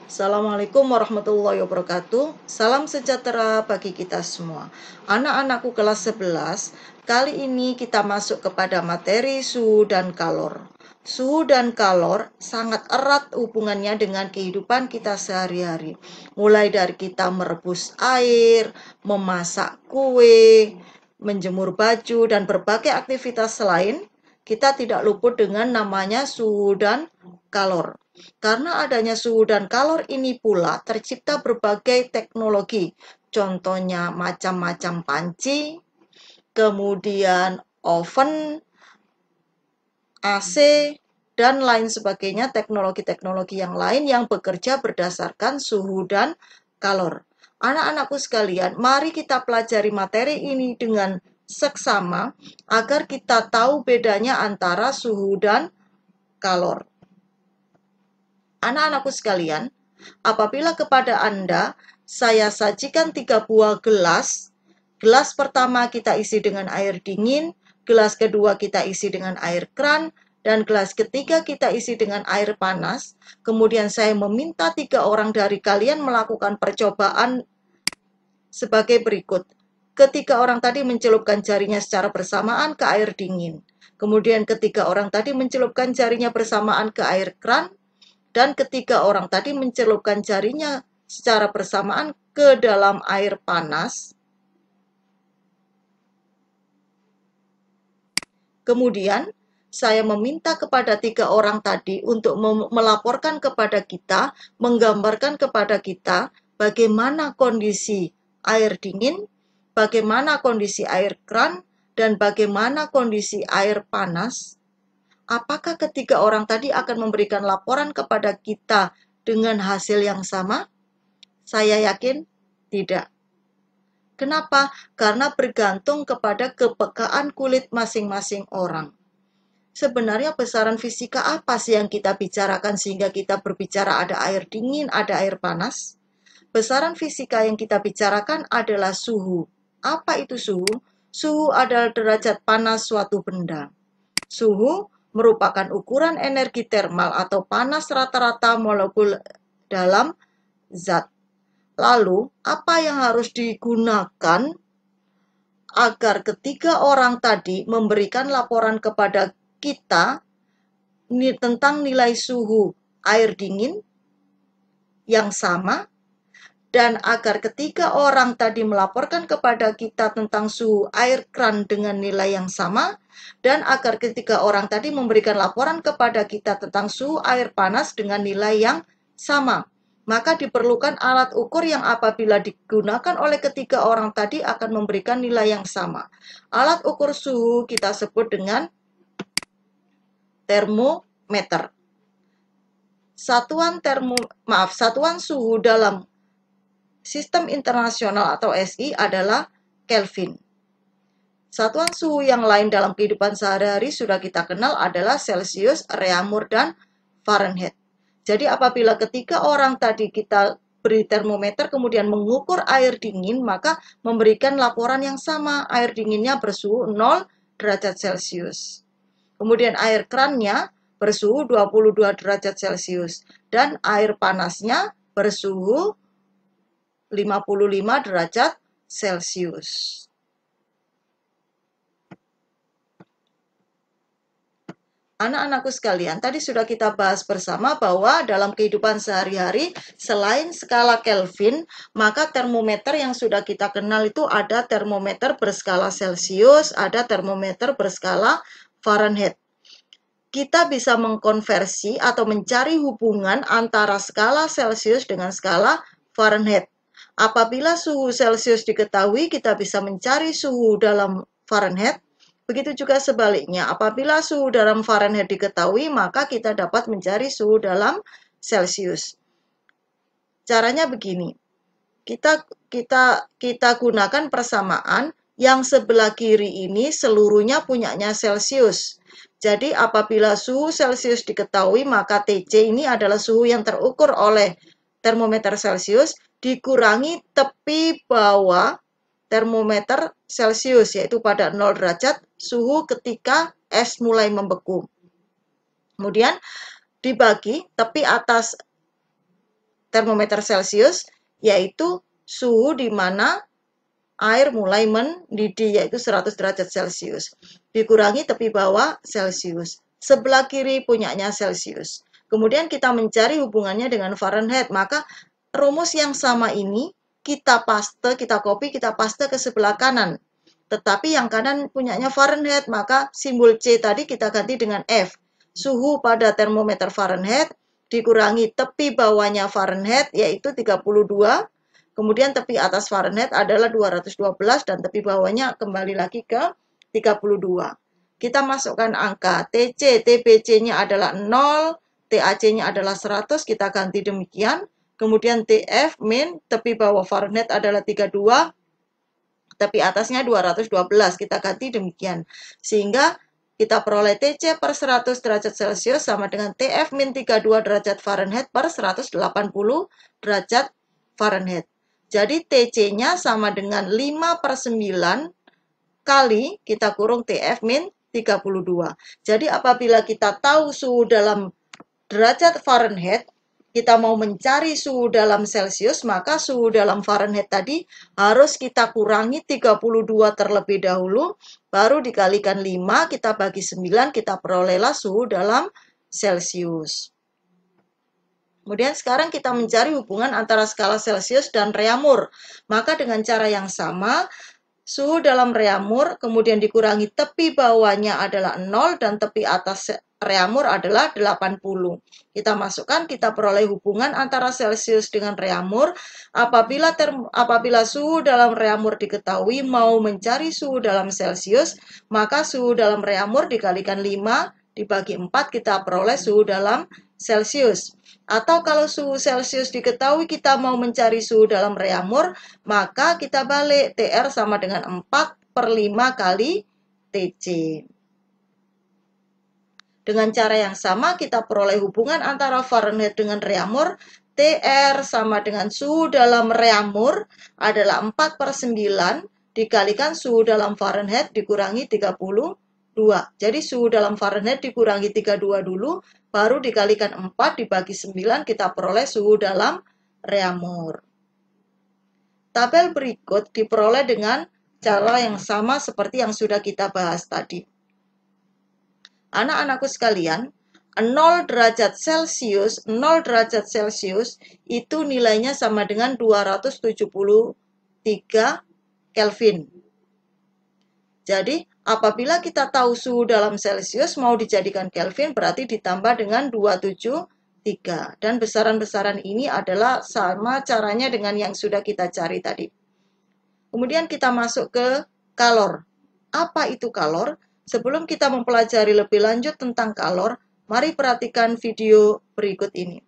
Assalamualaikum warahmatullahi wabarakatuh. Salam sejahtera bagi kita semua. Anak-anakku kelas 11, kali ini kita masuk kepada materi suhu dan kalor. Suhu dan kalor sangat erat hubungannya dengan kehidupan kita sehari-hari. Mulai dari kita merebus air, memasak kue, menjemur baju, dan berbagai aktivitas lain, kita tidak luput dengan namanya suhu dan kalor. Karena adanya suhu dan kalor ini pula tercipta berbagai teknologi. Contohnya macam-macam panci, kemudian oven, AC, dan lain sebagainya, teknologi-teknologi yang lain yang bekerja berdasarkan suhu dan kalor. Anak-anakku sekalian, mari kita pelajari materi ini dengan seksama agar kita tahu bedanya antara suhu dan kalor. Anak-anakku sekalian, apabila kepada Anda saya sajikan 3 buah gelas, gelas pertama kita isi dengan air dingin, gelas kedua kita isi dengan air kran, dan gelas ketiga kita isi dengan air panas. Kemudian saya meminta 3 orang dari kalian melakukan percobaan sebagai berikut. Ketiga orang tadi mencelupkan jarinya secara bersamaan ke air dingin. Kemudian ketiga orang tadi mencelupkan jarinya bersamaan ke air kran, dan ketiga orang tadi mencelupkan jarinya secara bersamaan ke dalam air panas. Kemudian saya meminta kepada 3 orang tadi untuk melaporkan kepada kita, menggambarkan kepada kita bagaimana kondisi air dingin, bagaimana kondisi air kran, dan bagaimana kondisi air panas. Apakah ketiga orang tadi akan memberikan laporan kepada kita dengan hasil yang sama? Saya yakin tidak. Kenapa? Karena bergantung kepada kepekaan kulit masing-masing orang. Sebenarnya besaran fisika apa sih yang kita bicarakan sehingga kita berbicara ada air dingin, ada air panas? Besaran fisika yang kita bicarakan adalah suhu. Apa itu suhu? Suhu adalah derajat panas suatu benda. Suhu merupakan ukuran energi termal atau panas rata-rata molekul dalam zat. Lalu, apa yang harus digunakan agar ketiga orang tadi memberikan laporan kepada kita tentang nilai suhu air dingin yang sama, dan agar ketiga orang tadi melaporkan kepada kita tentang suhu air kran dengan nilai yang sama, dan agar ketiga orang tadi memberikan laporan kepada kita tentang suhu air panas dengan nilai yang sama. Maka diperlukan alat ukur yang apabila digunakan oleh ketiga orang tadi akan memberikan nilai yang sama. Alat ukur suhu kita sebut dengan termometer. Satuan suhu dalam Sistem Internasional atau SI adalah Kelvin. Satuan suhu yang lain dalam kehidupan sehari-hari sudah kita kenal adalah Celsius, Reaumur, dan Fahrenheit. Jadi apabila ketiga orang tadi kita beri termometer kemudian mengukur air dingin, maka memberikan laporan yang sama. Air dinginnya bersuhu 0 derajat Celcius. Kemudian air krannya bersuhu 22 derajat Celcius. Dan air panasnya bersuhu 55 derajat Celcius. Anak-anakku sekalian, tadi sudah kita bahas bersama bahwa dalam kehidupan sehari-hari, selain skala Kelvin, maka termometer yang sudah kita kenal itu ada termometer berskala Celcius, ada termometer berskala Fahrenheit. Kita bisa mengkonversi atau mencari hubungan antara skala Celcius dengan skala Fahrenheit. Apabila suhu Celcius diketahui, kita bisa mencari suhu dalam Fahrenheit. Begitu juga sebaliknya, apabila suhu dalam Fahrenheit diketahui, maka kita dapat mencari suhu dalam Celcius. Caranya begini, kita gunakan persamaan yang sebelah kiri ini seluruhnya punyanya Celcius. Jadi apabila suhu Celcius diketahui, maka TC ini adalah suhu yang terukur oleh termometer Celcius dikurangi tepi bawah termometer Celcius, yaitu pada 0 derajat suhu ketika es mulai membeku. Kemudian dibagi tepi atas termometer Celcius, yaitu suhu di mana air mulai mendidih, yaitu 100 derajat Celcius. Dikurangi tepi bawah Celcius. Sebelah kiri punyanya Celcius. Kemudian kita mencari hubungannya dengan Fahrenheit, maka rumus yang sama ini kita paste, kita copy, kita paste ke sebelah kanan. Tetapi yang kanan punyanya Fahrenheit, maka simbol C tadi kita ganti dengan F. Suhu pada termometer Fahrenheit dikurangi tepi bawahnya Fahrenheit, yaitu 32. Kemudian tepi atas Fahrenheit adalah 212 dan tepi bawahnya kembali lagi ke 32. Kita masukkan angka TC, TBC-nya adalah 0, TAC-nya adalah 100, kita ganti demikian. Kemudian TF min, tepi bawah Fahrenheit adalah 32, tepi atasnya 212, kita ganti demikian. Sehingga kita peroleh TC per 100 derajat Celcius sama dengan TF min 32 derajat Fahrenheit per 180 derajat Fahrenheit. Jadi TC-nya sama dengan 5 per 9 kali kita kurung TF min 32. Jadi apabila kita tahu suhu dalam derajat Fahrenheit, kita mau mencari suhu dalam Celcius, maka suhu dalam Fahrenheit tadi harus kita kurangi 32 terlebih dahulu, baru dikalikan 5, kita bagi 9, kita perolehlah suhu dalam Celcius. Kemudian sekarang kita mencari hubungan antara skala Celcius dan Reaumur. Maka dengan cara yang sama, suhu dalam Reaumur kemudian dikurangi tepi bawahnya adalah 0 dan tepi atas Reaumur adalah 80. Kita masukkan, kita peroleh hubungan antara Celcius dengan Reaumur. Apabila suhu dalam Reaumur diketahui, mau mencari suhu dalam Celcius, maka suhu dalam Reaumur dikalikan 5 dibagi 4, kita peroleh suhu dalam Celcius. Atau kalau suhu Celcius diketahui, kita mau mencari suhu dalam Reaumur, maka kita balik, TR sama dengan 4 per 5 kali TC. Dengan cara yang sama, kita peroleh hubungan antara Fahrenheit dengan Reaumur. TR sama dengan suhu dalam Reaumur adalah 4 per 9 dikalikan suhu dalam Fahrenheit dikurangi 32. Jadi suhu dalam Fahrenheit dikurangi 32 dulu, baru dikalikan 4 dibagi 9, kita peroleh suhu dalam Reaumur. Tabel berikut diperoleh dengan cara yang sama seperti yang sudah kita bahas tadi. Anak-anakku sekalian, 0 derajat Celcius itu nilainya sama dengan 273 Kelvin. Jadi, apabila kita tahu suhu dalam Celcius mau dijadikan Kelvin, berarti ditambah dengan 273. Dan besaran-besaran ini adalah sama caranya dengan yang sudah kita cari tadi. Kemudian kita masuk ke kalor. Apa itu kalor? Sebelum kita mempelajari lebih lanjut tentang kalor, mari perhatikan video berikut ini.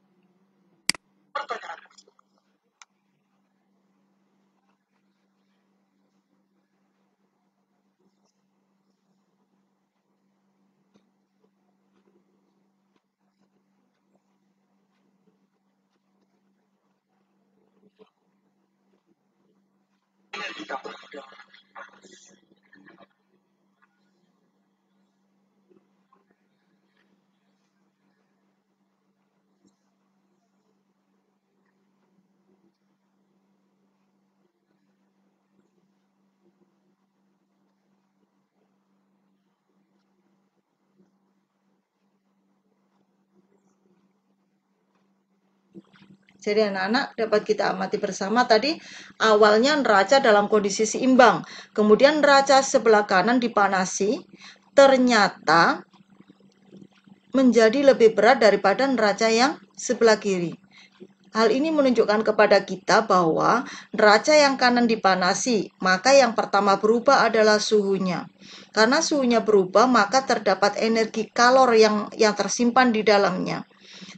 Jadi anak-anak dapat kita amati bersama tadi awalnya neraca dalam kondisi seimbang. Kemudian neraca sebelah kanan dipanasi, ternyata menjadi lebih berat daripada neraca yang sebelah kiri. Hal ini menunjukkan kepada kita bahwa neraca yang kanan dipanasi, maka yang pertama berubah adalah suhunya. Karena suhunya berubah, maka terdapat energi kalor yang tersimpan di dalamnya.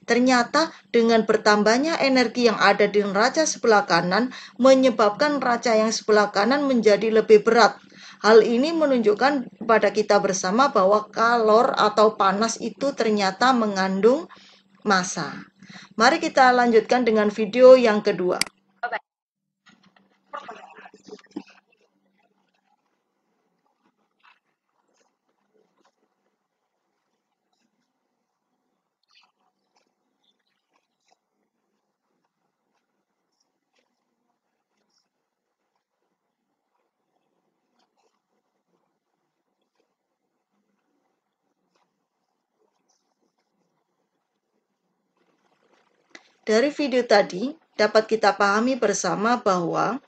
Ternyata dengan bertambahnya energi yang ada di neraca sebelah kanan menyebabkan neraca yang sebelah kanan menjadi lebih berat. Hal ini menunjukkan kepada kita bersama bahwa kalor atau panas itu ternyata mengandung massa. Mari kita lanjutkan dengan video yang kedua. Dari video tadi dapat kita pahami bersama bahwa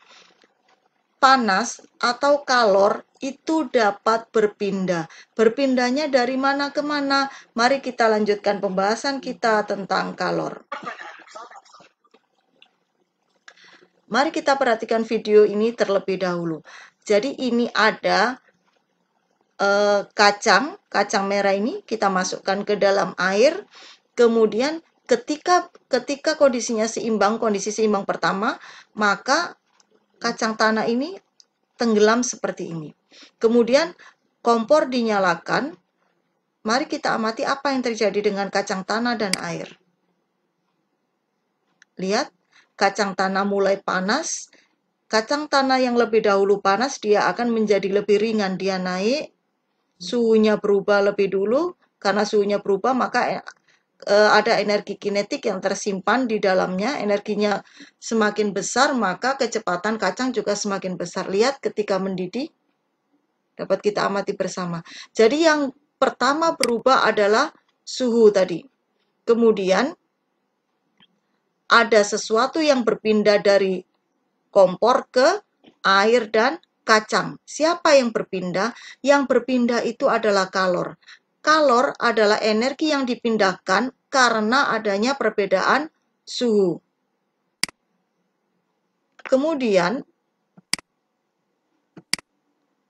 panas atau kalor itu dapat berpindah. Berpindahnya dari mana ke mana? Mari kita lanjutkan pembahasan kita tentang kalor. Mari kita perhatikan video ini terlebih dahulu. Jadi ini ada kacang merah ini kita masukkan ke dalam air. Kemudian ketika kondisinya seimbang, kondisi seimbang pertama, maka kacang tanah ini tenggelam seperti ini. Kemudian kompor dinyalakan. Mari kita amati apa yang terjadi dengan kacang tanah dan air. Lihat, kacang tanah mulai panas. Kacang tanah yang lebih dahulu panas, dia akan menjadi lebih ringan. Dia naik, suhunya berubah lebih dulu. Karena suhunya berubah, maka ada energi kinetik yang tersimpan di dalamnya. Energinya semakin besar, maka kecepatan kacang juga semakin besar. Lihat ketika mendidih, dapat kita amati bersama. Jadi yang pertama berubah adalah suhu tadi. Kemudian ada sesuatu yang berpindah dari kompor ke air dan kacang. Siapa yang berpindah? Yang berpindah itu adalah kalor. Kalor adalah energi yang dipindahkan karena adanya perbedaan suhu. Kemudian,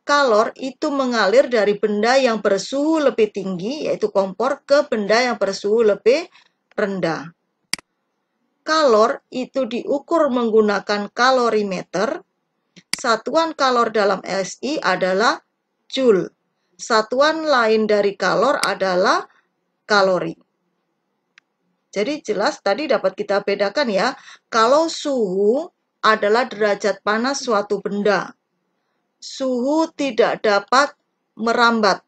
kalor itu mengalir dari benda yang bersuhu lebih tinggi, yaitu kompor, ke benda yang bersuhu lebih rendah. Kalor itu diukur menggunakan kalorimeter. Satuan kalor dalam SI adalah Joule. Satuan lain dari kalor adalah kalori. Jadi jelas tadi dapat kita bedakan ya, kalau suhu adalah derajat panas suatu benda. Suhu tidak dapat merambat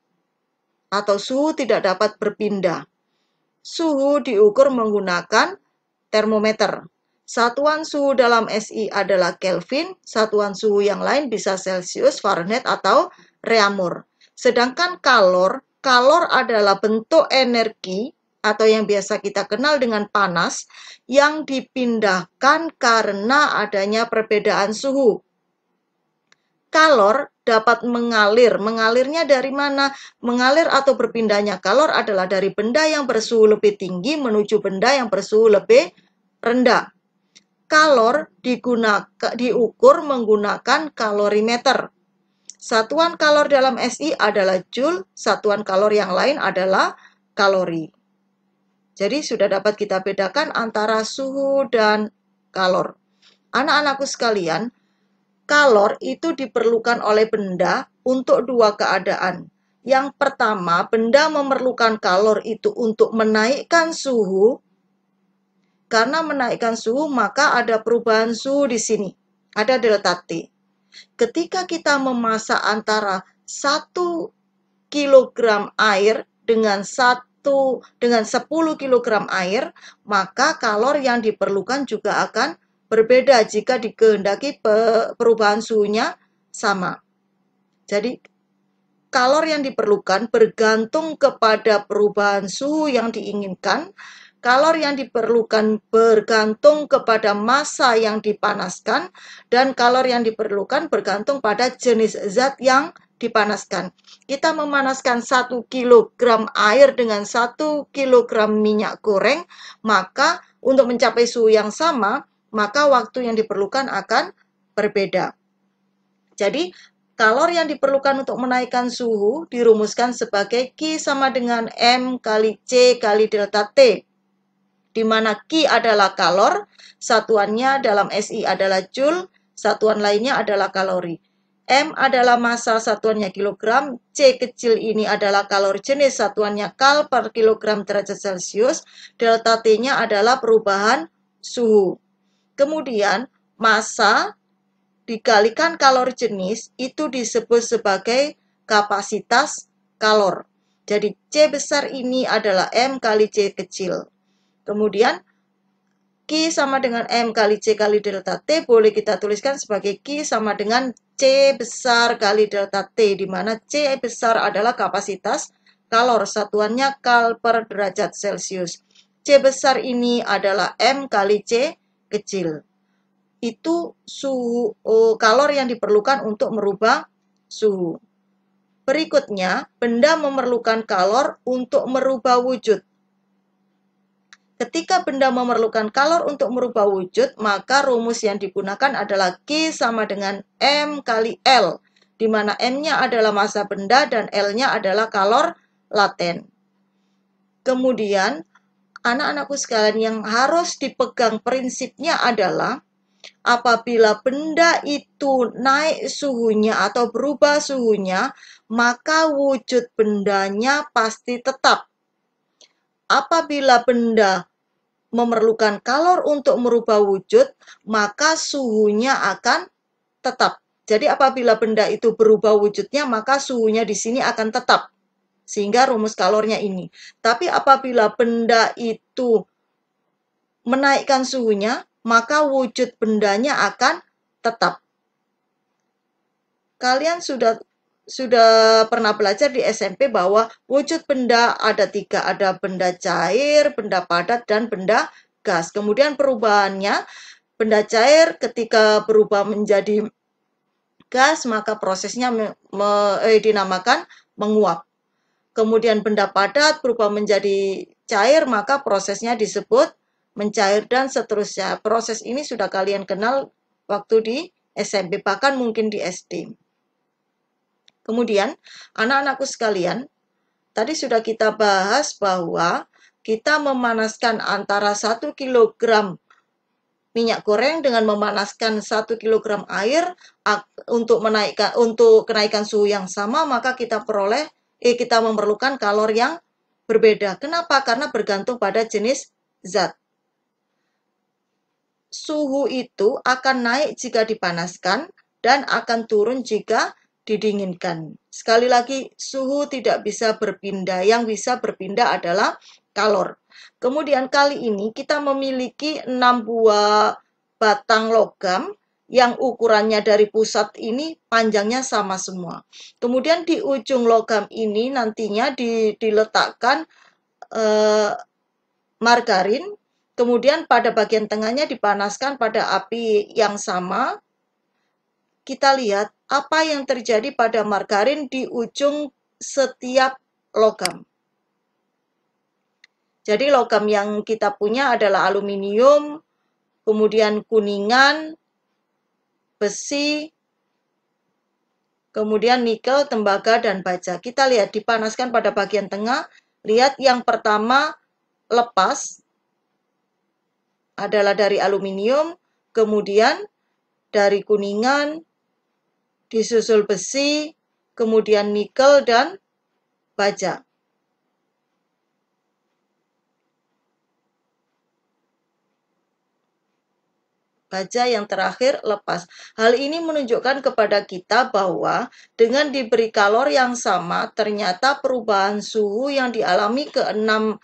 atau suhu tidak dapat berpindah. Suhu diukur menggunakan termometer. Satuan suhu dalam SI adalah Kelvin, satuan suhu yang lain bisa Celsius, Fahrenheit, atau Reaumur. Sedangkan kalor adalah bentuk energi atau yang biasa kita kenal dengan panas yang dipindahkan karena adanya perbedaan suhu. Kalor dapat mengalir. Mengalirnya dari mana? Mengalir atau berpindahnya kalor adalah dari benda yang bersuhu lebih tinggi menuju benda yang bersuhu lebih rendah. Kalor diukur menggunakan kalorimeter. Satuan kalor dalam SI adalah Joule, satuan kalor yang lain adalah kalori. Jadi sudah dapat kita bedakan antara suhu dan kalor. Anak-anakku sekalian, kalor itu diperlukan oleh benda untuk dua keadaan. Yang pertama, benda memerlukan kalor itu untuk menaikkan suhu. Karena menaikkan suhu, maka ada perubahan suhu di sini. Ada delta T. Ketika kita memasak antara 1 kilogram air dengan 10 kilogram air, maka kalor yang diperlukan juga akan berbeda jika dikehendaki perubahan suhunya sama. Jadi, kalor yang diperlukan bergantung kepada perubahan suhu yang diinginkan. Kalor yang diperlukan bergantung kepada massa yang dipanaskan, dan kalor yang diperlukan bergantung pada jenis zat yang dipanaskan. Kita memanaskan 1 kilogram air dengan 1 kilogram minyak goreng, maka untuk mencapai suhu yang sama, maka waktu yang diperlukan akan berbeda. Jadi, kalor yang diperlukan untuk menaikkan suhu dirumuskan sebagai Q sama dengan M kali C kali delta T, di mana Q adalah kalor, satuannya dalam SI adalah Joule, satuan lainnya adalah kalori. M adalah massa, satuannya kilogram, C kecil ini adalah kalori jenis, satuannya kal per kilogram derajat Celcius, delta T-nya adalah perubahan suhu. Kemudian, massa dikalikan kalori jenis itu disebut sebagai kapasitas kalor. Jadi, C besar ini adalah M kali C kecil. Kemudian, Q sama dengan M kali C kali delta T boleh kita tuliskan sebagai Q sama dengan C besar kali delta T, di mana C besar adalah kapasitas kalor, satuannya kal per derajat Celcius. C besar ini adalah M kali C kecil. Itu suhu kalor yang diperlukan untuk merubah suhu. Berikutnya, benda memerlukan kalor untuk merubah wujud. Ketika benda memerlukan kalor untuk merubah wujud, maka rumus yang digunakan adalah Q sama dengan M kali L, di mana M-nya adalah massa benda dan L-nya adalah kalor laten. Kemudian, anak-anakku sekalian, yang harus dipegang prinsipnya adalah apabila benda itu naik suhunya atau berubah suhunya, maka wujud bendanya pasti tetap. Apabila benda memerlukan kalor untuk merubah wujud, maka suhunya akan tetap. Jadi apabila benda itu berubah wujudnya, maka suhunya di sini akan tetap. Sehingga rumus kalornya ini. Tapi apabila benda itu menaikkan suhunya, maka wujud bendanya akan tetap. Kalian sudah pernah belajar di SMP bahwa wujud benda ada 3, ada benda cair, benda padat, dan benda gas. Kemudian perubahannya, benda cair ketika berubah menjadi gas, maka prosesnya dinamakan menguap. Kemudian benda padat berubah menjadi cair, maka prosesnya disebut mencair, dan seterusnya. Proses ini sudah kalian kenal waktu di SMP, bahkan mungkin di SD. Kemudian, anak-anakku sekalian, tadi sudah kita bahas bahwa kita memanaskan antara 1 kg minyak goreng dengan memanaskan 1 kg air untuk kenaikan suhu yang sama, maka kita memerlukan kalor yang berbeda. Kenapa? Karena bergantung pada jenis zat. Suhu itu akan naik jika dipanaskan dan akan turun jika didinginkan. Sekali lagi, suhu tidak bisa berpindah. Yang bisa berpindah adalah kalor. Kemudian kali ini kita memiliki 6 buah batang logam yang ukurannya dari pusat ini panjangnya sama semua. Kemudian di ujung logam ini nantinya diletakkan margarin. Kemudian pada bagian tengahnya dipanaskan pada api yang sama. Kita lihat apa yang terjadi pada margarin di ujung setiap logam. Jadi logam yang kita punya adalah aluminium, kemudian kuningan, besi, kemudian nikel, tembaga, dan baja. Kita lihat dipanaskan pada bagian tengah. Lihat yang pertama lepas adalah dari aluminium, kemudian dari kuningan, disusul besi, kemudian nikel, dan baja. Baja yang terakhir lepas. Hal ini menunjukkan kepada kita bahwa dengan diberi kalor yang sama, ternyata perubahan suhu yang dialami ke-6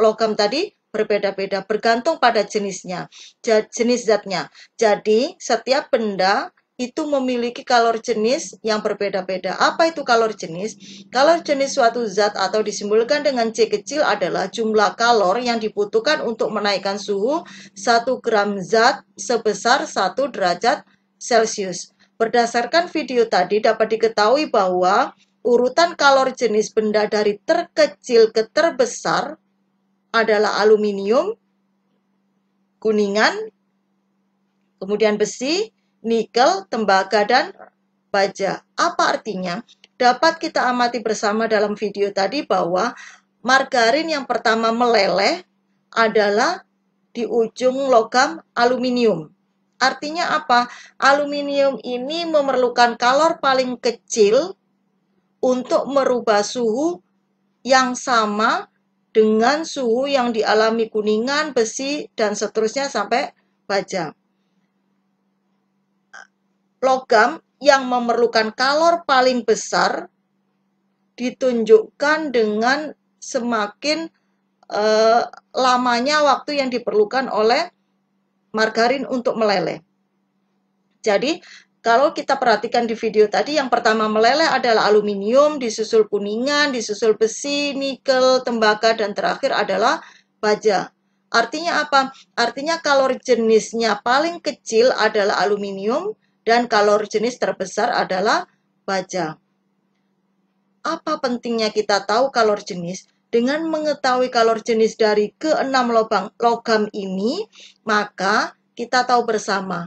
logam tadi berbeda-beda, bergantung pada jenis zatnya. Jadi, setiap benda itu memiliki kalor jenis yang berbeda-beda. Apa itu kalor jenis? Kalor jenis suatu zat atau disimbolkan dengan C kecil adalah jumlah kalor yang dibutuhkan untuk menaikkan suhu 1 gram zat sebesar 1 derajat Celcius. Berdasarkan video tadi dapat diketahui bahwa urutan kalor jenis benda dari terkecil ke terbesar adalah aluminium, kuningan, kemudian besi, nikel, tembaga, dan baja. Apa artinya? Dapat kita amati bersama dalam video tadi bahwa margarin yang pertama meleleh adalah di ujung logam aluminium. Artinya apa? Aluminium ini memerlukan kalor paling kecil untuk merubah suhu yang sama dengan suhu yang dialami kuningan, besi, dan seterusnya sampai baja. Logam yang memerlukan kalor paling besar ditunjukkan dengan semakin lamanya waktu yang diperlukan oleh margarin untuk meleleh. Jadi, Kalau kita perhatikan di video tadi, yang pertama meleleh adalah aluminium, disusul kuningan, disusul besi, nikel, tembaga, dan terakhir adalah baja. Artinya apa? Artinya kalori jenisnya paling kecil adalah aluminium dan kalori jenis terbesar adalah baja. Apa pentingnya kita tahu kalori jenis? Dengan mengetahui kalori jenis dari keenam logam ini, maka kita tahu bersama,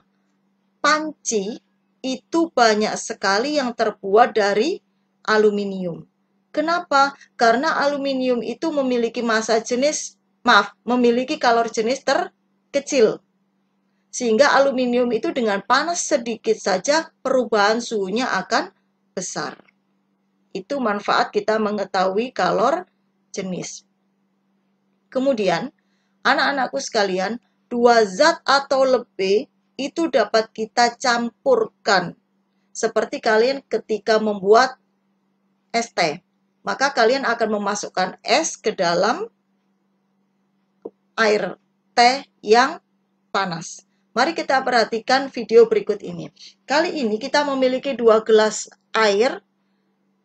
panci itu banyak sekali yang terbuat dari aluminium. Kenapa? Karena aluminium itu memiliki memiliki kalori jenis terkecil. Sehingga aluminium itu dengan panas sedikit saja perubahan suhunya akan besar. Itu manfaat kita mengetahui kalori jenis. Kemudian, anak-anakku sekalian, dua zat atau lebih itu dapat kita campurkan. Seperti kalian ketika membuat es teh, maka kalian akan memasukkan es ke dalam air teh yang panas. Mari kita perhatikan video berikut ini. Kali ini kita memiliki dua gelas air.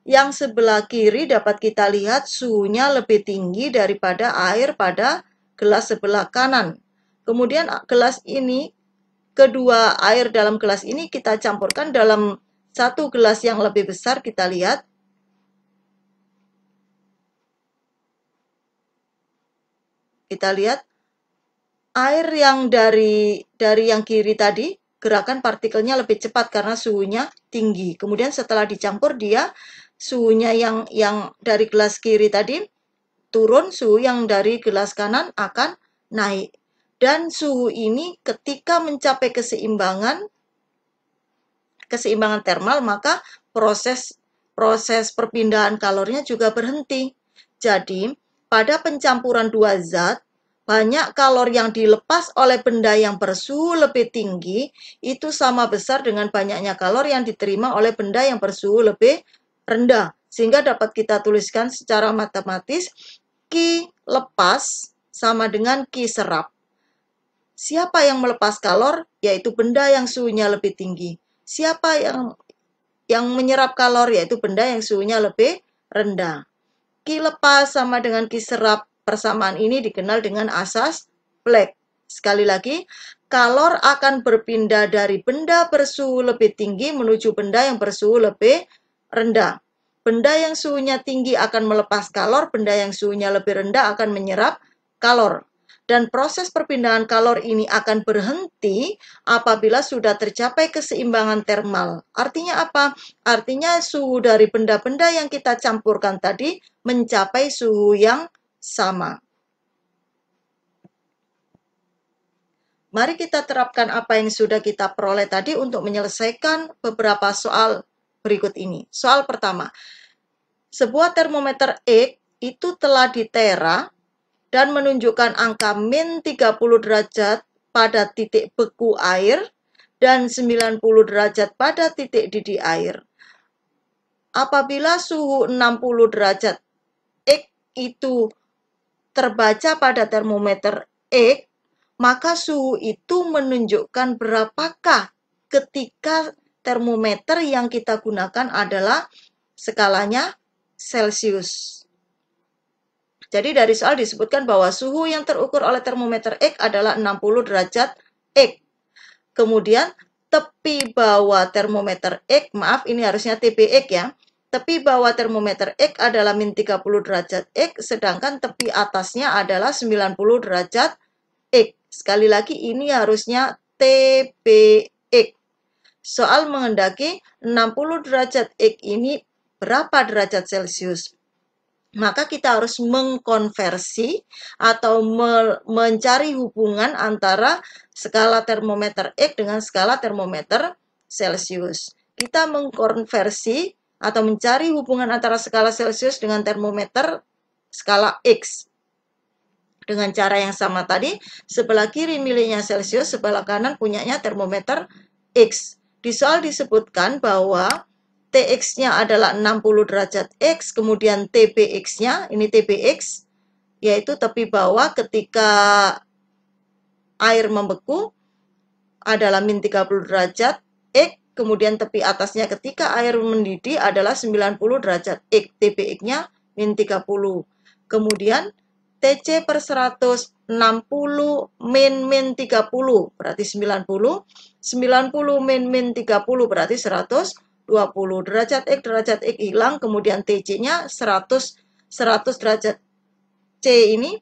Yang sebelah kiri dapat kita lihat suhunya lebih tinggi daripada air pada gelas sebelah kanan. Kemudian gelas ini, kedua air dalam gelas ini kita campurkan dalam satu gelas yang lebih besar. Kita lihat. Kita lihat air yang dari yang kiri tadi, gerakan partikelnya lebih cepat karena suhunya tinggi. Kemudian setelah dicampur dia suhunya yang dari gelas kiri tadi turun, suhu yang dari gelas kanan akan naik. Dan suhu ini ketika mencapai keseimbangan termal, maka proses perpindahan kalorinya juga berhenti. Jadi, pada pencampuran dua zat, banyak kalori yang dilepas oleh benda yang bersuhu lebih tinggi itu sama besar dengan banyaknya kalori yang diterima oleh benda yang bersuhu lebih rendah. Sehingga dapat kita tuliskan secara matematis, Q lepas sama dengan Q serap. Siapa yang melepas kalori? Yaitu benda yang suhunya lebih tinggi. Siapa yang menyerap kalori? Yaitu benda yang suhunya lebih rendah. Q lepas sama dengan Q serap. Persamaan ini dikenal dengan asas Planck. Sekali lagi, kalori akan berpindah dari benda bersuhu lebih tinggi menuju benda yang bersuhu lebih rendah. Benda yang suhunya tinggi akan melepas kalori, benda yang suhunya lebih rendah akan menyerap kalori. Dan proses perpindahan kalori ini akan berhenti apabila sudah tercapai keseimbangan termal. Artinya apa? Artinya suhu dari benda-benda yang kita campurkan tadi mencapai suhu yang sama. Mari kita terapkan apa yang sudah kita peroleh tadi untuk menyelesaikan beberapa soal berikut ini. Soal pertama, sebuah termometer X itu telah ditera dan menunjukkan angka min 30 derajat pada titik beku air dan 90 derajat pada titik didih air. Apabila suhu 60 derajat X itu terbaca pada termometer X, maka suhu itu menunjukkan berapakah ketika termometer yang kita gunakan adalah skalanya Celcius. Jadi dari soal disebutkan bahwa suhu yang terukur oleh termometer X adalah 60 derajat X. Kemudian tepi bawah termometer X, maaf ini harusnya TPX ya. Tepi bawah termometer X adalah min 30 derajat X, sedangkan tepi atasnya adalah 90 derajat X. Sekali lagi ini harusnya TPX. Soal menghendaki 60 derajat X ini berapa derajat Celcius? Maka kita harus mengkonversi atau mencari hubungan antara skala termometer X dengan skala termometer Celcius. Kita mengkonversi atau mencari hubungan antara skala Celcius dengan termometer skala X. Dengan cara yang sama tadi, sebelah kiri miliknya Celcius, sebelah kanan punyanya termometer X. Di soal disebutkan bahwa TX-nya adalah 60 derajat X, kemudian TPX-nya, ini TPX, yaitu tepi bawah ketika air membeku adalah min 30 derajat X, kemudian tepi atasnya ketika air mendidih adalah 90 derajat X, TPX-nya min 30. Kemudian TC per 160 min 30 berarti 90. 90 min 30 berarti 120 derajat X hilang, kemudian TC-nya 100 derajat. C ini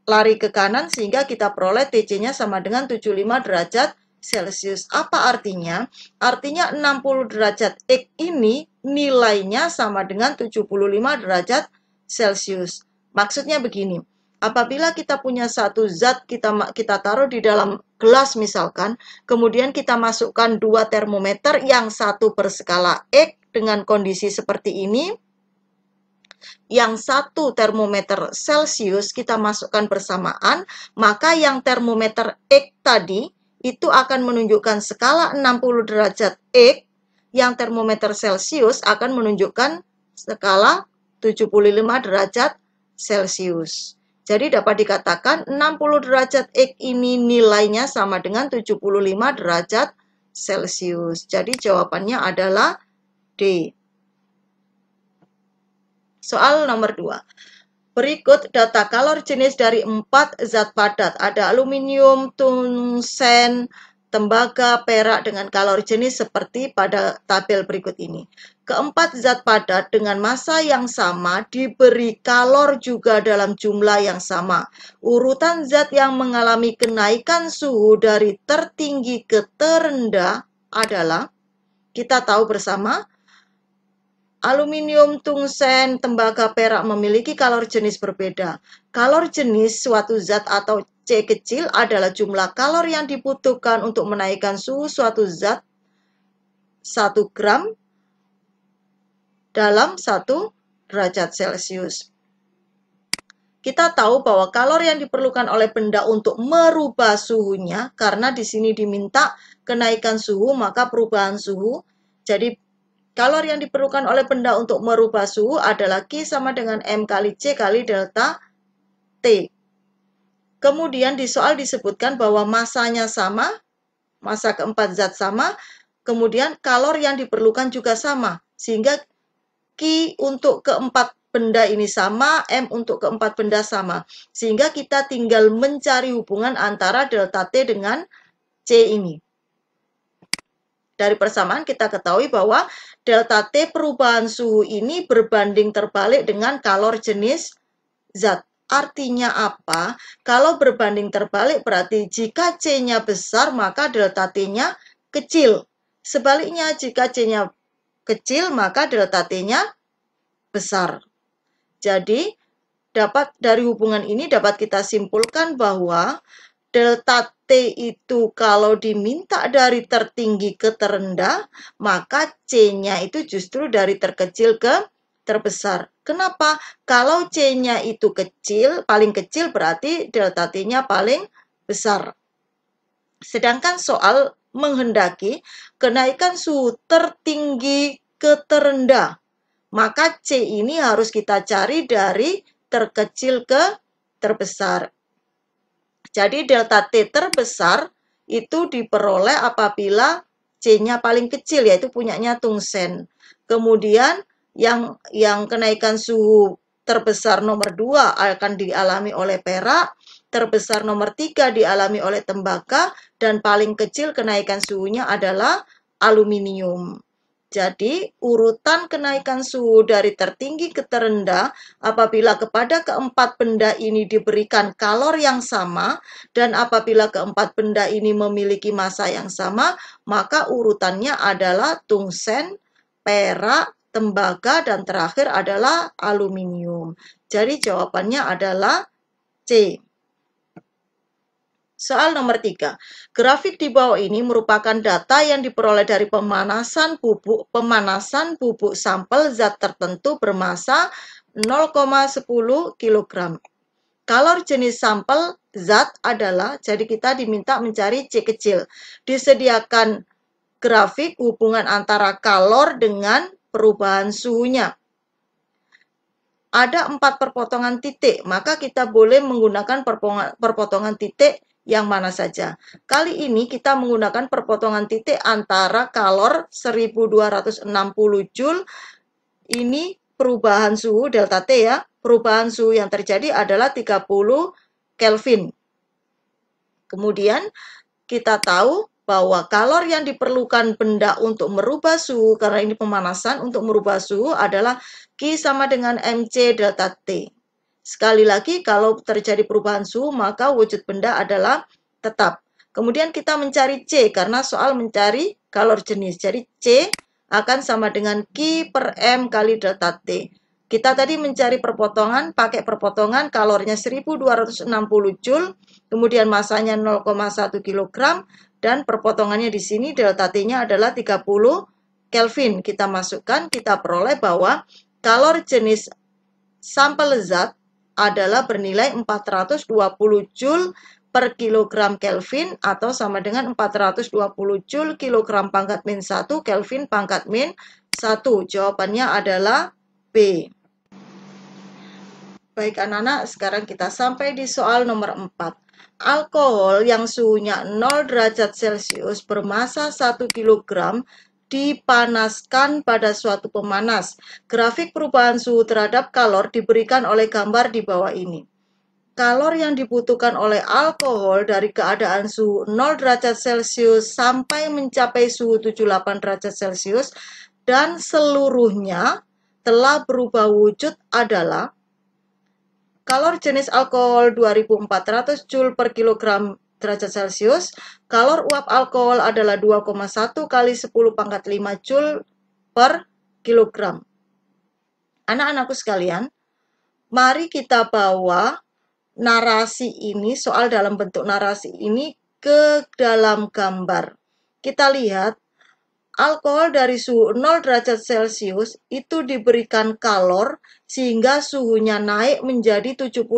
lari ke kanan sehingga kita peroleh TC-nya sama dengan 75 derajat Celcius. Apa artinya? Artinya 60 derajat X ini nilainya sama dengan 75 derajat Celcius. Maksudnya begini, apabila kita punya satu zat, kita taruh di dalam gelas misalkan, kemudian kita masukkan dua termometer, yang satu berskala X dengan kondisi seperti ini, yang satu termometer Celcius kita masukkan bersamaan, maka yang termometer X tadi itu akan menunjukkan skala 60 derajat X, yang termometer Celcius akan menunjukkan skala 75 derajat Celcius. Jadi dapat dikatakan 60 derajat X ini nilainya sama dengan 75 derajat Celcius. Jadi jawabannya adalah D. Soal nomor 2. Berikut data kalor jenis dari 4 zat padat. Ada aluminium, tungsten, tembaga, perak dengan kalor jenis seperti pada tabel berikut ini. Keempat zat padat dengan massa yang sama diberi kalor juga dalam jumlah yang sama. Urutan zat yang mengalami kenaikan suhu dari tertinggi ke terendah adalah, kita tahu bersama, aluminium, tungsten, tembaga, perak memiliki kalor jenis berbeda. Kalor jenis suatu zat atau C kecil adalah jumlah kalor yang dibutuhkan untuk menaikkan suhu suatu zat 1 gram dalam 1 derajat Celcius. Kita tahu bahwa kalor yang diperlukan oleh benda untuk merubah suhunya, karena di sini diminta kenaikan suhu, maka perubahan suhu. Jadi kalor yang diperlukan oleh benda untuk merubah suhu adalah Q sama dengan M kali C kali delta T. Kemudian di soal disebutkan bahwa masanya sama, massa keempat zat sama, kemudian kalor yang diperlukan juga sama, sehingga Q untuk keempat benda ini sama, M untuk keempat benda sama. Sehingga kita tinggal mencari hubungan antara delta T dengan C ini. Dari persamaan kita ketahui bahwa delta T perubahan suhu ini berbanding terbalik dengan kalor jenis zat. Artinya apa? Kalau berbanding terbalik berarti jika C-nya besar maka delta T-nya kecil. Sebaliknya jika C-nya kecil maka delta T-nya besar. Jadi dari hubungan ini dapat kita simpulkan bahwa delta T itu kalau diminta dari tertinggi ke terendah, maka C-nya itu justru dari terkecil ke terbesar. Kenapa? Kalau C-nya itu kecil, paling kecil berarti delta T-nya paling besar. Sedangkan soal menghendaki kenaikan suhu tertinggi ke terendah, maka C ini harus kita cari dari terkecil ke terbesar. Jadi delta T terbesar itu diperoleh apabila C-nya paling kecil, yaitu punyanya tungsten. Kemudian yang kenaikan suhu terbesar nomor 2 akan dialami oleh perak, terbesar nomor 3 dialami oleh tembaga, dan paling kecil kenaikan suhunya adalah aluminium. Jadi, urutan kenaikan suhu dari tertinggi ke terendah apabila kepada keempat benda ini diberikan kalor yang sama dan apabila keempat benda ini memiliki massa yang sama, maka urutannya adalah tungsten, perak, tembaga, dan terakhir adalah aluminium. Jadi, jawabannya adalah C. Soal nomor 3. Grafik di bawah ini merupakan data yang diperoleh dari pemanasan bubuk sampel zat tertentu bermassa 0,10 kg. Kalor jenis sampel zat adalah, jadi kita diminta mencari C kecil. Disediakan grafik hubungan antara kalor dengan perubahan suhunya. Ada 4 perpotongan titik, maka kita boleh menggunakan perpotongan titik yang mana saja. Kali ini kita menggunakan perpotongan titik antara kalor 1260 Joule. Ini perubahan suhu delta T ya. Perubahan suhu yang terjadi adalah 30 Kelvin. Kemudian kita tahu bahwa kalor yang diperlukan benda untuk merubah suhu, karena ini pemanasan, untuk merubah suhu adalah Q sama dengan mc delta T. Sekali lagi, kalau terjadi perubahan suhu, maka wujud benda adalah tetap. Kemudian kita mencari C, karena soal mencari kalor jenis. Jadi C akan sama dengan Q per M kali delta T. Kita tadi mencari perpotongan, pakai perpotongan, kalornya 1260 Joule, kemudian masanya 0,1 kg, dan perpotongannya di sini delta T-nya adalah 30 Kelvin. Kita masukkan, kita peroleh bahwa kalor jenis sampel zat adalah bernilai 420 Joule per kilogram Kelvin atau sama dengan 420 Joule kilogram pangkat min 1 Kelvin pangkat min 1. Jawabannya adalah B. Baik anak-anak, sekarang kita sampai di soal nomor 4. Alkohol yang suhunya 0 derajat Celcius bermassa 1 kg dipanaskan pada suatu pemanas. Grafik perubahan suhu terhadap kalor diberikan oleh gambar di bawah ini. Kalor yang dibutuhkan oleh alkohol dari keadaan suhu 0 derajat Celcius sampai mencapai suhu 78 derajat Celcius dan seluruhnya telah berubah wujud adalah kalor jenis alkohol 2400 Joule per kilogram derajat Celcius. Kalor uap alkohol adalah 2,1 kali 10 pangkat 5 Joule per kilogram. Anak-anakku sekalian, mari kita bawa narasi ini, soal dalam bentuk narasi ini ke dalam gambar. Kita lihat, alkohol dari suhu 0 derajat Celcius itu diberikan kalor sehingga suhunya naik menjadi 78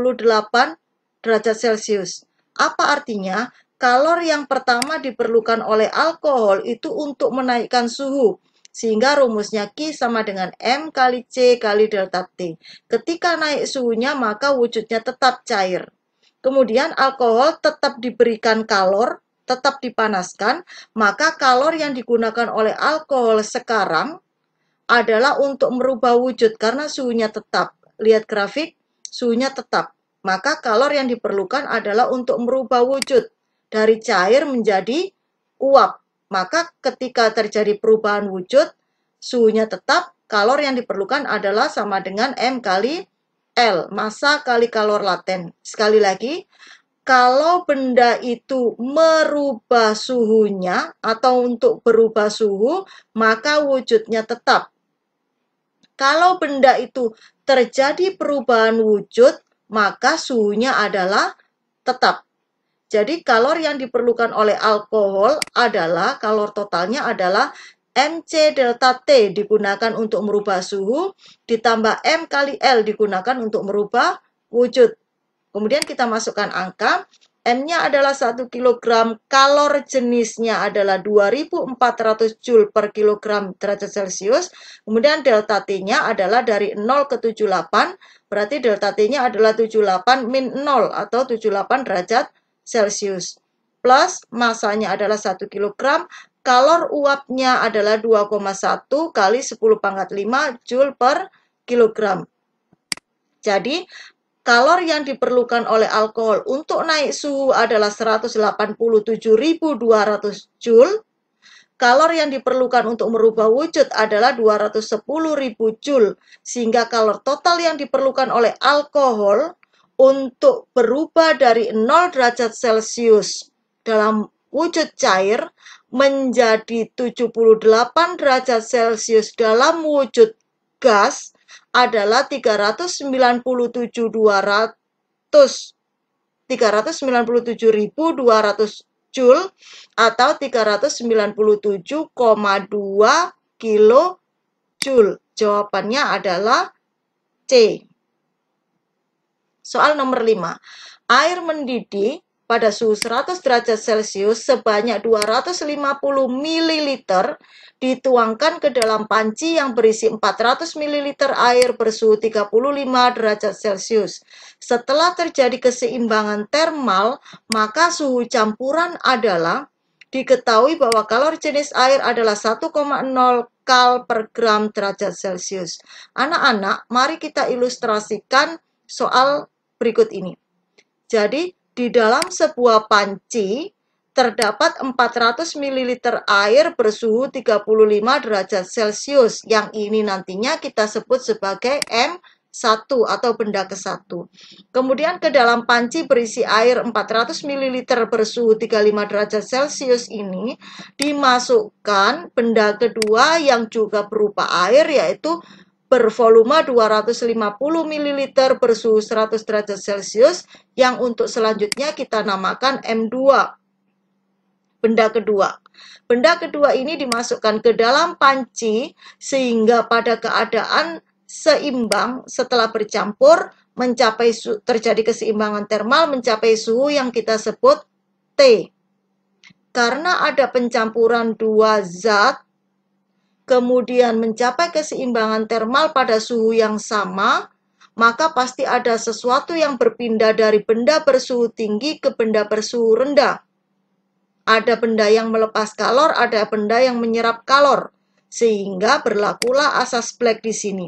derajat Celcius. Apa artinya? Kalor yang pertama diperlukan oleh alkohol itu untuk menaikkan suhu. Sehingga rumusnya Q sama dengan M kali C kali delta T. Ketika naik suhunya maka wujudnya tetap cair. Kemudian alkohol tetap diberikan kalor, tetap dipanaskan, maka kalor yang digunakan oleh alkohol sekarang adalah untuk merubah wujud karena suhunya tetap. Lihat grafik, suhunya tetap. Maka kalor yang diperlukan adalah untuk merubah wujud dari cair menjadi uap. Maka ketika terjadi perubahan wujud, suhunya tetap, kalor yang diperlukan adalah sama dengan M kali L, massa kali kalor laten. Sekali lagi, kalau benda itu merubah suhunya atau untuk berubah suhu, maka wujudnya tetap. Kalau benda itu terjadi perubahan wujud, maka suhunya adalah tetap. Jadi kalor yang diperlukan oleh alkohol adalah, kalor totalnya adalah mc delta T digunakan untuk merubah suhu, ditambah M kali L digunakan untuk merubah wujud. Kemudian kita masukkan angka, M-nya adalah 1 kg, kalor jenisnya adalah 2400 Joule per kilogram derajat Celcius, kemudian delta T-nya adalah dari 0 ke 78, berarti delta T-nya adalah 78 min 0 atau 78 derajat Celcius. Plus masanya adalah 1 kg, kalor uapnya adalah 2,1 kali 10 pangkat 5 Joule per kilogram. Jadi, kalor yang diperlukan oleh alkohol untuk naik suhu adalah 187.200 Joule. Kalor yang diperlukan untuk merubah wujud adalah 210.000 Joule. Sehingga kalor total yang diperlukan oleh alkohol untuk berubah dari 0 derajat Celcius dalam wujud cair menjadi 78 derajat Celcius dalam wujud gas adalah 397.200 Joule atau 397,2 kilojoule. Jawabannya adalah C. Soal nomor 5. Air mendidih pada suhu 100 derajat Celcius sebanyak 250 ml dituangkan ke dalam panci yang berisi 400 ml air bersuhu 35 derajat Celcius. Setelah terjadi keseimbangan termal, maka suhu campuran adalah diketahui bahwa kalor jenis air adalah 1,0 kal per gram derajat Celcius. Anak-anak, mari kita ilustrasikan soal berikut ini. Jadi, di dalam sebuah panci terdapat 400 ml air bersuhu 35 derajat Celcius. Yang ini nantinya kita sebut sebagai M1 atau benda ke-1. Kemudian ke dalam panci berisi air 400 ml bersuhu 35 derajat Celcius ini dimasukkan benda kedua yang juga berupa air, yaitu bervolume 250 ml bersuhu 100 derajat Celcius yang untuk selanjutnya kita namakan M2. Benda kedua. Benda kedua ini dimasukkan ke dalam panci sehingga pada keadaan seimbang setelah bercampur terjadi keseimbangan termal mencapai suhu yang kita sebut T. Karena ada pencampuran dua zat kemudian mencapai keseimbangan termal pada suhu yang sama, maka pasti ada sesuatu yang berpindah dari benda bersuhu tinggi ke benda bersuhu rendah. Ada benda yang melepas kalor, ada benda yang menyerap kalor, sehingga berlakulah asas Planck di sini.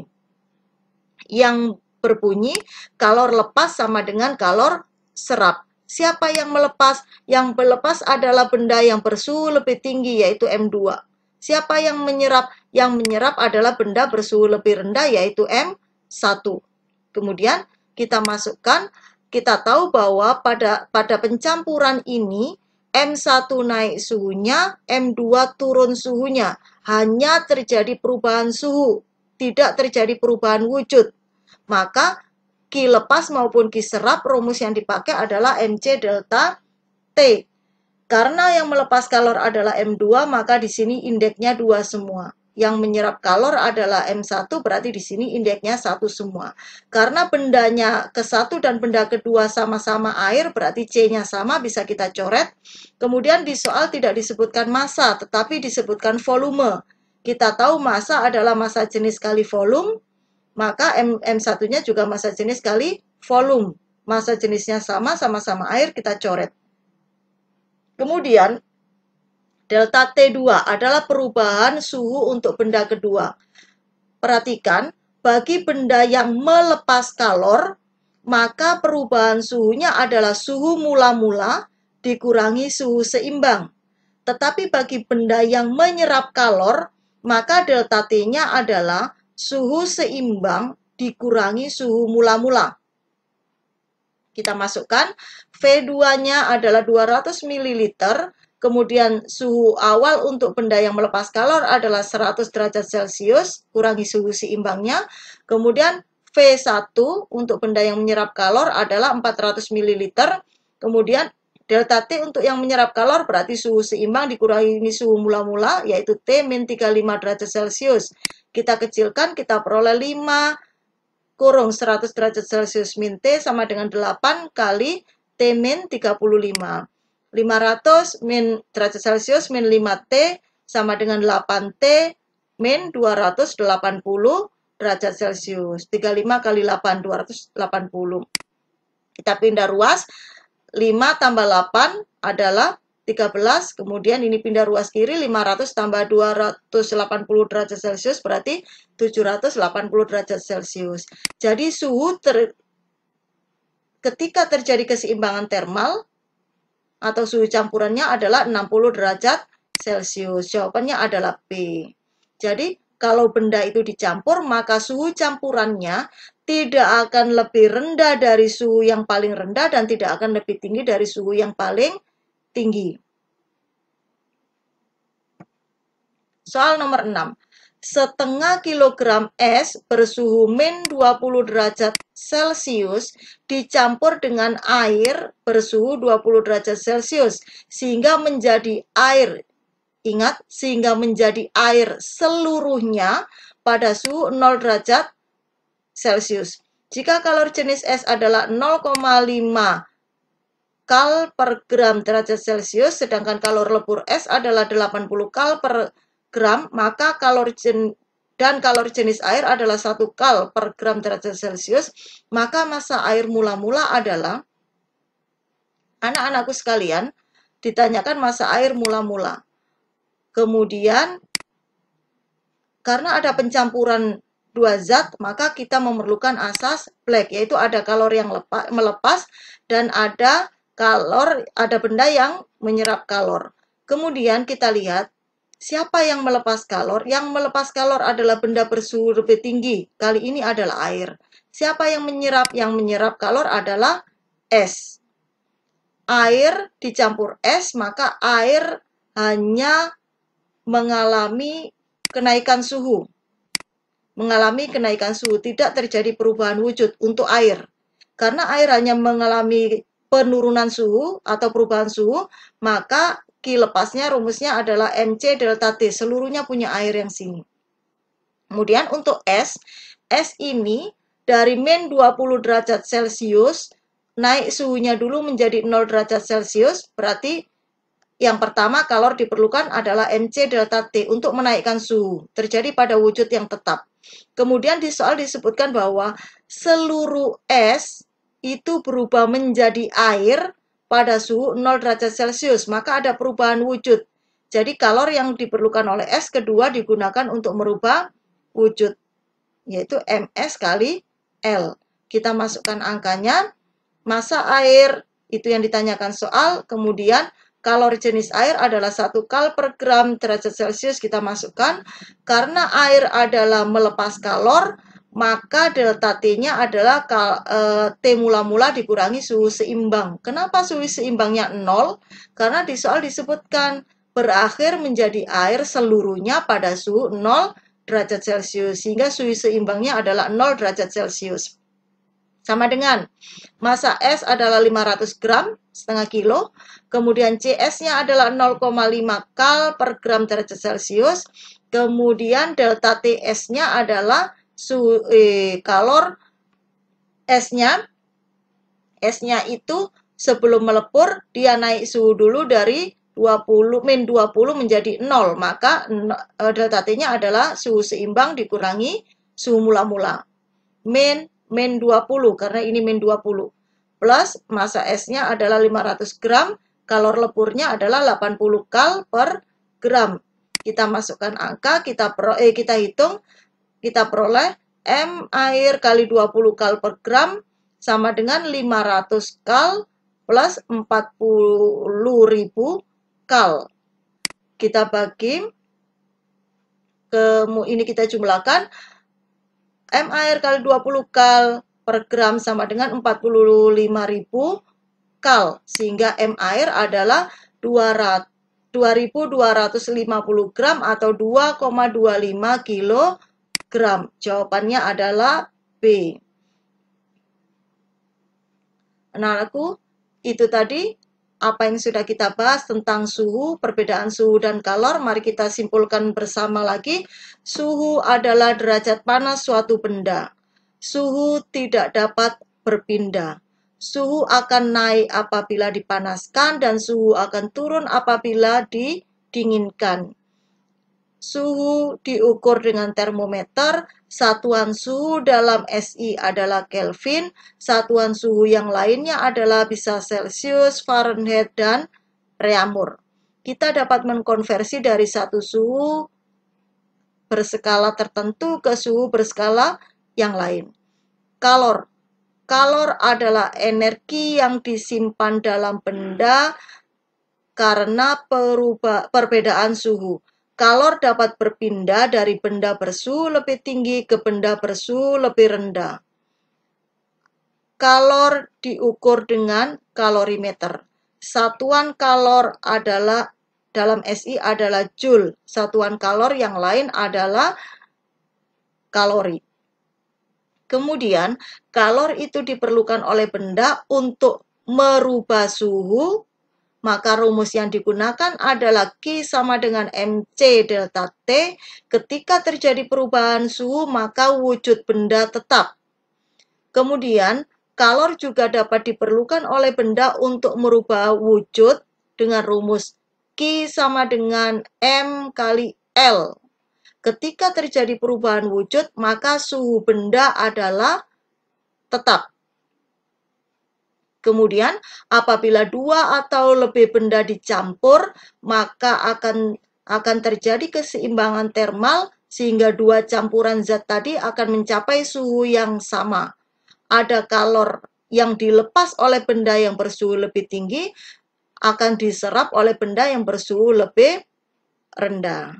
Yang berbunyi kalor lepas sama dengan kalor serap. Siapa yang melepas? Yang melepas adalah benda yang bersuhu lebih tinggi, yaitu M2. Siapa yang menyerap? Yang menyerap adalah benda bersuhu lebih rendah, yaitu M1. Kemudian kita masukkan, kita tahu bahwa pada pencampuran ini, M1 naik suhunya, M2 turun suhunya. Hanya terjadi perubahan suhu, tidak terjadi perubahan wujud. Maka Ki lepas maupun Ki serap, rumus yang dipakai adalah MC delta T. Karena yang melepas kalor adalah M2, maka di sini indeksnya 2 semua. Yang menyerap kalor adalah M1, berarti di sini indeksnya 1 semua. Karena bendanya ke-1 dan benda kedua sama-sama air, berarti C-nya sama, bisa kita coret. Kemudian di soal tidak disebutkan massa, tetapi disebutkan volume. Kita tahu massa adalah massa jenis kali volume, maka M1-nya juga massa jenis kali volume. Massa jenisnya sama-sama air, kita coret. Kemudian, delta T2 adalah perubahan suhu untuk benda kedua. Perhatikan, bagi benda yang melepas kalor, maka perubahan suhunya adalah suhu mula-mula dikurangi suhu seimbang. Tetapi bagi benda yang menyerap kalor, maka delta T-nya adalah suhu seimbang dikurangi suhu mula-mula. Kita masukkan, V2-nya adalah 200 ml, kemudian suhu awal untuk benda yang melepas kalor adalah 100 derajat Celcius, kurangi suhu seimbangnya. Kemudian V1 untuk benda yang menyerap kalor adalah 400 ml. Kemudian delta T untuk yang menyerap kalor berarti suhu seimbang dikurangi suhu mula-mula, yaitu T-35 derajat Celcius. Kita kecilkan, kita peroleh 5 kurung 100 derajat Celcius min T sama dengan 8 kali T min 35. 500 min derajat Celcius min 5T sama dengan 8T min 280 derajat Celcius. 35 kali 8, 280. Kita pindah ruas, 5 tambah 8 adalah 13, kemudian ini pindah ruas kiri, 500 tambah 280 derajat Celcius berarti 780 derajat Celcius. Jadi suhu ketika terjadi keseimbangan termal atau suhu campurannya adalah 60 derajat Celcius. Jawabannya adalah B. Jadi kalau benda itu dicampur, maka suhu campurannya tidak akan lebih rendah dari suhu yang paling rendah dan tidak akan lebih tinggi dari suhu yang paling tinggi. Soal nomor 6. Setengah kilogram es bersuhu min 20 derajat Celcius dicampur dengan air bersuhu 20 derajat Celcius sehingga menjadi air. Ingat, sehingga menjadi air seluruhnya pada suhu 0 derajat Celcius. Jika kalor jenis es adalah 0,5 kal per gram derajat Celcius, sedangkan kalori lebur es adalah 80 kal per gram, maka kalori jenis air adalah 1 kal per gram derajat Celcius, maka massa air mula-mula adalah, anak-anakku sekalian, ditanyakan massa air mula-mula. Kemudian, karena ada pencampuran dua zat, maka kita memerlukan asas Black, yaitu ada kalori yang melepas dan ada benda yang menyerap kalor. Kemudian kita lihat siapa yang melepas kalor. Yang melepas kalor adalah benda bersuhu lebih tinggi. Kali ini adalah air. Siapa yang menyerap? Yang menyerap kalor adalah es. Air dicampur es, maka air hanya mengalami kenaikan suhu. Tidak terjadi perubahan wujud untuk air. Karena air hanya mengalami penurunan suhu atau perubahan suhu, maka Q lepasnya rumusnya adalah MC delta T. Seluruhnya punya air yang sini. Kemudian untuk es ini dari min 20 derajat Celcius, naik suhunya dulu menjadi 0 derajat Celcius, berarti yang pertama kalor diperlukan adalah MC delta T untuk menaikkan suhu, terjadi pada wujud yang tetap. Kemudian di soal disebutkan bahwa seluruh es itu berubah menjadi air pada suhu 0 derajat Celcius, maka ada perubahan wujud. Jadi kalor yang diperlukan oleh es kedua digunakan untuk merubah wujud, yaitu MS kali L. Kita masukkan angkanya, massa air itu yang ditanyakan soal, kemudian kalori jenis air adalah 1 kal per gram derajat Celcius, kita masukkan. Karena air adalah melepas kalor, maka delta T-nya adalah T mula-mula dikurangi suhu seimbang. Kenapa suhu seimbangnya 0? Karena di soal disebutkan berakhir menjadi air seluruhnya pada suhu 0 derajat Celcius, sehingga suhu seimbangnya adalah 0 derajat Celcius. Sama dengan massa es adalah 500 gram, setengah kilo. Kemudian CS-nya adalah 0,5 kal per gram derajat Celcius. Kemudian delta TS-nya adalah kalor S-nya. S-nya itu sebelum melepur, dia naik suhu dulu dari min 20 menjadi 0. Maka delta T-nya adalah suhu seimbang dikurangi suhu mula-mula. Min 20, karena ini min 20. Plus massa S-nya adalah 500 gram, kalor lepurnya adalah 80 kal per gram. Kita masukkan angka, kita hitung, kita peroleh M air kali 20 kal per gram sama dengan 500 kal plus 40.000 kal. Kita bagi, ini kita jumlahkan, M air kali 20 kal per gram sama dengan 45.000 kal. Sehingga M air adalah 2.250 gram atau 2,25 kilogram. Jawabannya adalah B. Anak-anakku, itu tadi apa yang sudah kita bahas tentang suhu, perbedaan suhu dan kalor. Mari kita simpulkan bersama lagi. Suhu adalah derajat panas suatu benda. Suhu tidak dapat berpindah. Suhu akan naik apabila dipanaskan dan suhu akan turun apabila didinginkan. Suhu diukur dengan termometer, satuan suhu dalam SI adalah Kelvin, satuan suhu yang lainnya adalah bisa Celsius, Fahrenheit, dan Reaumur. Kita dapat mengkonversi dari satu suhu berskala tertentu ke suhu berskala yang lain. Kalor. Kalor adalah energi yang disimpan dalam benda karena perbedaan suhu. Kalor dapat berpindah dari benda bersuhu lebih tinggi ke benda bersuhu lebih rendah. Kalor diukur dengan kalorimeter. Satuan kalor adalah dalam SI adalah joule. Satuan kalor yang lain adalah kalori. Kemudian, kalor itu diperlukan oleh benda untuk merubah suhu. Maka rumus yang digunakan adalah Q sama dengan MC delta T. Ketika terjadi perubahan suhu, maka wujud benda tetap. Kemudian, Kalor juga dapat diperlukan oleh benda untuk merubah wujud dengan rumus Q sama dengan M kali L. Ketika terjadi perubahan wujud, maka suhu benda adalah tetap. Kemudian, apabila dua atau lebih benda dicampur, maka akan terjadi keseimbangan termal sehingga dua campuran zat tadi akan mencapai suhu yang sama. Ada kalor yang dilepas oleh benda yang bersuhu lebih tinggi akan diserap oleh benda yang bersuhu lebih rendah.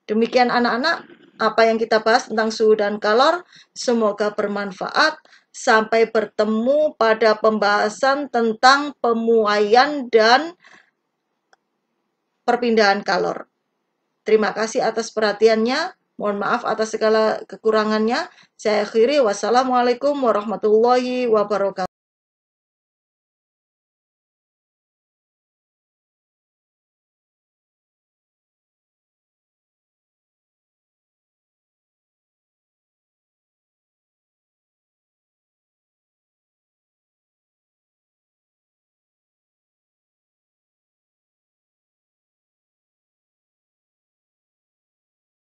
Demikian anak-anak, apa yang kita bahas tentang suhu dan kalor. Semoga bermanfaat. Sampai bertemu pada pembahasan tentang pemuaian dan perpindahan kalor. Terima kasih atas perhatiannya. Mohon maaf atas segala kekurangannya. Saya akhiri. Wassalamualaikum warahmatullahi wabarakatuh.